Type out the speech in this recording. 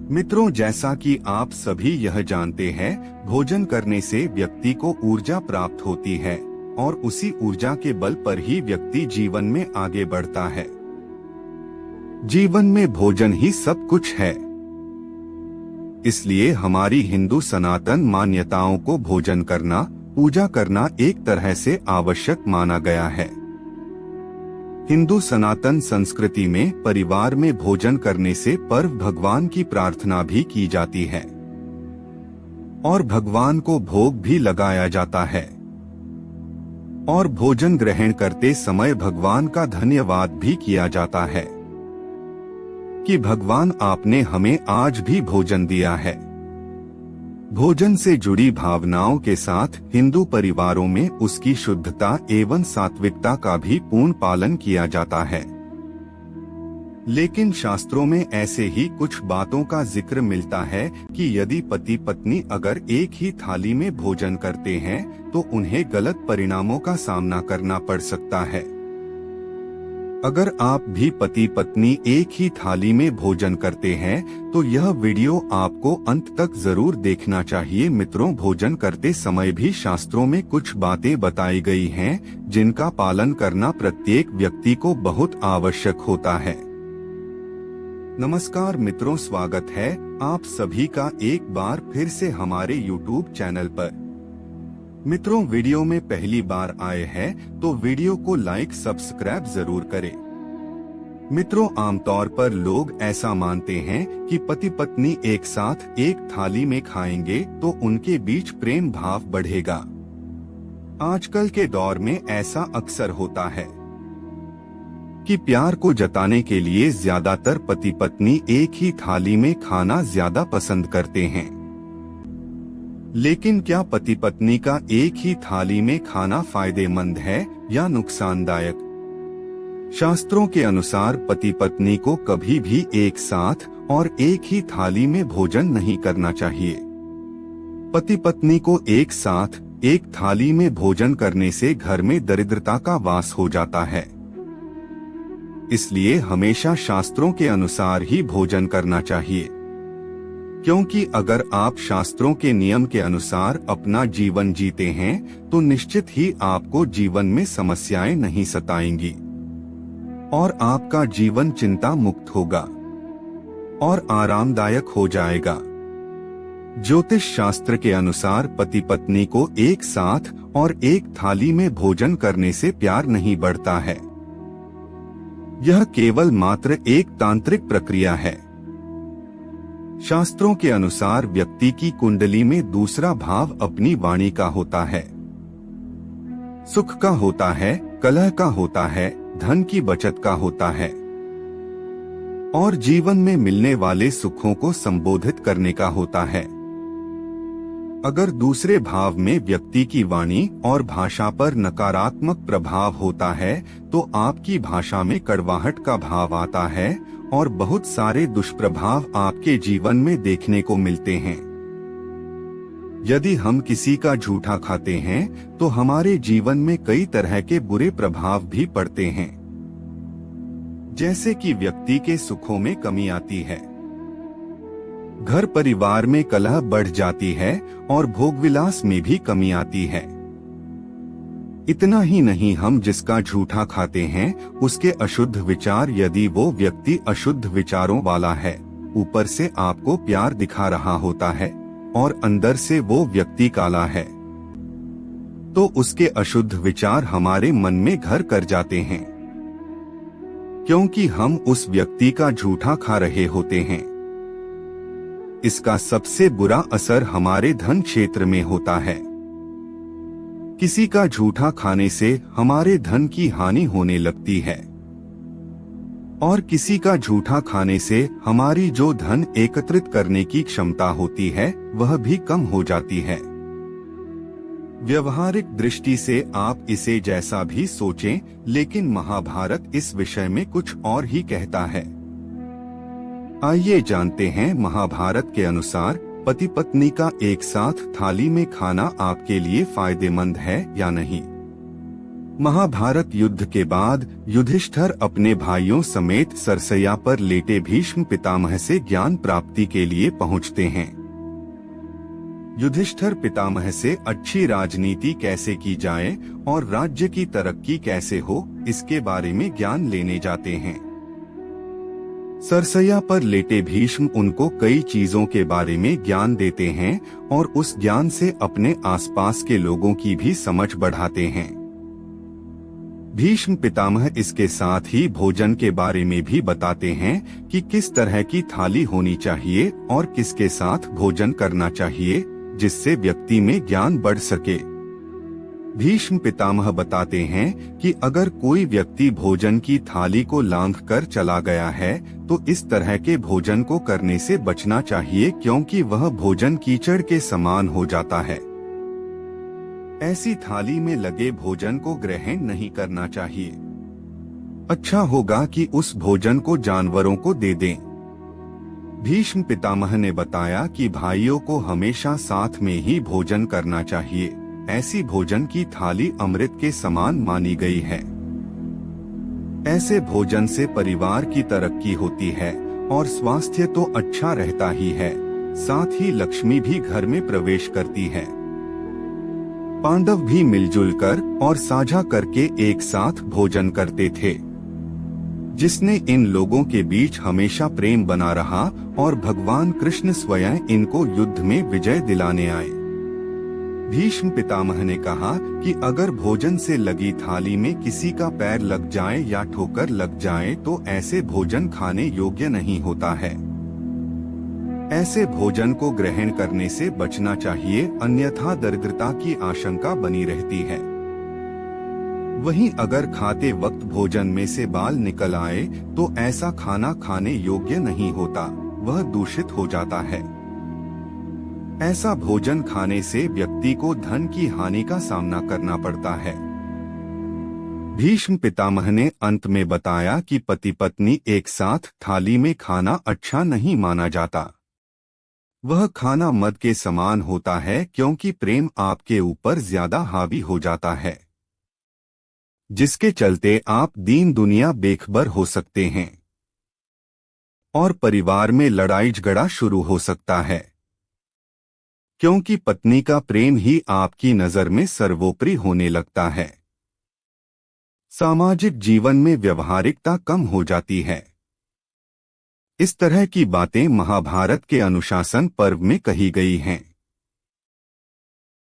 मित्रों, जैसा कि आप सभी यह जानते हैं, भोजन करने से व्यक्ति को ऊर्जा प्राप्त होती है और उसी ऊर्जा के बल पर ही व्यक्ति जीवन में आगे बढ़ता है। जीवन में भोजन ही सब कुछ है। इसलिए हमारी हिंदू सनातन मान्यताओं को भोजन करना, पूजा करना एक तरह से आवश्यक माना गया है। हिंदू सनातन संस्कृति में परिवार में भोजन करने से पर्व भगवान की प्रार्थना भी की जाती है और भगवान को भोग भी लगाया जाता है और भोजन ग्रहण करते समय भगवान का धन्यवाद भी किया जाता है कि भगवान आपने हमें आज भी भोजन दिया है। भोजन से जुड़ी भावनाओं के साथ हिंदू परिवारों में उसकी शुद्धता एवं सात्विकता का भी पूर्ण पालन किया जाता है। लेकिन शास्त्रों में ऐसे ही कुछ बातों का जिक्र मिलता है कि यदि पति पत्नी अगर एक ही थाली में भोजन करते हैं तो उन्हें गलत परिणामों का सामना करना पड़ सकता है। अगर आप भी पति पत्नी एक ही थाली में भोजन करते हैं तो यह वीडियो आपको अंत तक जरूर देखना चाहिए। मित्रों, भोजन करते समय भी शास्त्रों में कुछ बातें बताई गई हैं जिनका पालन करना प्रत्येक व्यक्ति को बहुत आवश्यक होता है। नमस्कार मित्रों, स्वागत है आप सभी का एक बार फिर से हमारे YouTube चैनल पर। मित्रों, वीडियो में पहली बार आए हैं तो वीडियो को लाइक सब्सक्राइब जरूर करें। मित्रों, आमतौर पर लोग ऐसा मानते हैं कि पति पत्नी एक साथ एक थाली में खाएंगे तो उनके बीच प्रेम भाव बढ़ेगा। आजकल के दौर में ऐसा अक्सर होता है कि प्यार को जताने के लिए ज्यादातर पति पत्नी एक ही थाली में खाना ज्यादा पसंद करते हैं। लेकिन क्या पति पत्नी का एक ही थाली में खाना फायदेमंद है या नुकसानदायक? शास्त्रों के अनुसार पति पत्नी को कभी भी एक साथ और एक ही थाली में भोजन नहीं करना चाहिए। पति पत्नी को एक साथ एक थाली में भोजन करने से घर में दरिद्रता का वास हो जाता है। इसलिए हमेशा शास्त्रों के अनुसार ही भोजन करना चाहिए, क्योंकि अगर आप शास्त्रों के नियम के अनुसार अपना जीवन जीते हैं तो निश्चित ही आपको जीवन में समस्याएं नहीं सताएंगी और आपका जीवन चिंता मुक्त होगा और आरामदायक हो जाएगा। ज्योतिष शास्त्र के अनुसार पति पत्नी को एक साथ और एक थाली में भोजन करने से प्यार नहीं बढ़ता है। यह केवल मात्र एक तांत्रिक प्रक्रिया है। शास्त्रों के अनुसार व्यक्ति की कुंडली में दूसरा भाव अपनी वाणी का होता है, सुख का होता है, कलह का होता है, धन की बचत का होता है और जीवन में मिलने वाले सुखों को संबोधित करने का होता है। अगर दूसरे भाव में व्यक्ति की वाणी और भाषा पर नकारात्मक प्रभाव होता है तो आपकी भाषा में कड़वाहट का भाव आता है और बहुत सारे दुष्प्रभाव आपके जीवन में देखने को मिलते हैं। यदि हम किसी का झूठा खाते हैं तो हमारे जीवन में कई तरह के बुरे प्रभाव भी पड़ते हैं, जैसे कि व्यक्ति के सुखों में कमी आती है, घर परिवार में कलह बढ़ जाती है और भोगविलास में भी कमी आती है। इतना ही नहीं, हम जिसका झूठा खाते हैं उसके अशुद्ध विचार, यदि वो व्यक्ति अशुद्ध विचारों वाला है, ऊपर से आपको प्यार दिखा रहा होता है और अंदर से वो व्यक्ति काला है, तो उसके अशुद्ध विचार हमारे मन में घर कर जाते हैं, क्योंकि हम उस व्यक्ति का झूठा खा रहे होते हैं। इसका सबसे बुरा असर हमारे धन क्षेत्र में होता है। किसी का झूठा खाने से हमारे धन की हानि होने लगती है और किसी का झूठा खाने से हमारी जो धन एकत्रित करने की क्षमता होती है वह भी कम हो जाती है। व्यवहारिक दृष्टि से आप इसे जैसा भी सोचें, लेकिन महाभारत इस विषय में कुछ और ही कहता है। आइए जानते हैं महाभारत के अनुसार पति पत्नी का एक साथ थाली में खाना आपके लिए फायदेमंद है या नहीं। महाभारत युद्ध के बाद युधिष्ठिर अपने भाइयों समेत सरसैया पर लेटे भीष्म पितामह से ज्ञान प्राप्ति के लिए पहुंचते हैं। युधिष्ठिर पितामह से अच्छी राजनीति कैसे की जाए और राज्य की तरक्की कैसे हो, इसके बारे में ज्ञान लेने जाते हैं। सरसैया पर लेटे भीष्म उनको कई चीजों के बारे में ज्ञान देते हैं और उस ज्ञान से अपने आसपास के लोगों की भी समझ बढ़ाते हैं। भीष्म पितामह इसके साथ ही भोजन के बारे में भी बताते हैं कि किस तरह की थाली होनी चाहिए और किसके साथ भोजन करना चाहिए, जिससे व्यक्ति में ज्ञान बढ़ सके। भीष्म पितामह बताते हैं कि अगर कोई व्यक्ति भोजन की थाली को लांघ कर चला गया है तो इस तरह के भोजन को करने से बचना चाहिए, क्योंकि वह भोजन कीचड़ के समान हो जाता है। ऐसी थाली में लगे भोजन को ग्रहण नहीं करना चाहिए। अच्छा होगा कि उस भोजन को जानवरों को दे दें। भीष्म पितामह ने बताया कि भाइयों को हमेशा साथ में ही भोजन करना चाहिए। ऐसी भोजन की थाली अमृत के समान मानी गई है। ऐसे भोजन से परिवार की तरक्की होती है और स्वास्थ्य तो अच्छा रहता ही है, साथ ही लक्ष्मी भी घर में प्रवेश करती है। पांडव भी मिलजुल कर और साझा करके एक साथ भोजन करते थे, जिसने इन लोगों के बीच हमेशा प्रेम बना रहा और भगवान कृष्ण स्वयं इनको युद्ध में विजय दिलाने आए। भीष्म पितामह ने कहा कि अगर भोजन से लगी थाली में किसी का पैर लग जाए या ठोकर लग जाए तो ऐसे भोजन खाने योग्य नहीं होता है। ऐसे भोजन को ग्रहण करने से बचना चाहिए, अन्यथा दरिद्रता की आशंका बनी रहती है। वहीं अगर खाते वक्त भोजन में से बाल निकल आए तो ऐसा खाना खाने योग्य नहीं होता, वह दूषित हो जाता है। ऐसा भोजन खाने से व्यक्ति को धन की हानि का सामना करना पड़ता है। भीष्म पितामह ने अंत में बताया कि पति पत्नी एक साथ थाली में खाना अच्छा नहीं माना जाता। वह खाना मद के समान होता है, क्योंकि प्रेम आपके ऊपर ज्यादा हावी हो जाता है, जिसके चलते आप दीन दुनिया बेखबर हो सकते हैं और परिवार में लड़ाई झगड़ा शुरू हो सकता है, क्योंकि पत्नी का प्रेम ही आपकी नजर में सर्वोपरि होने लगता है। सामाजिक जीवन में व्यवहारिकता कम हो जाती है। इस तरह की बातें महाभारत के अनुशासन पर्व में कही गई हैं।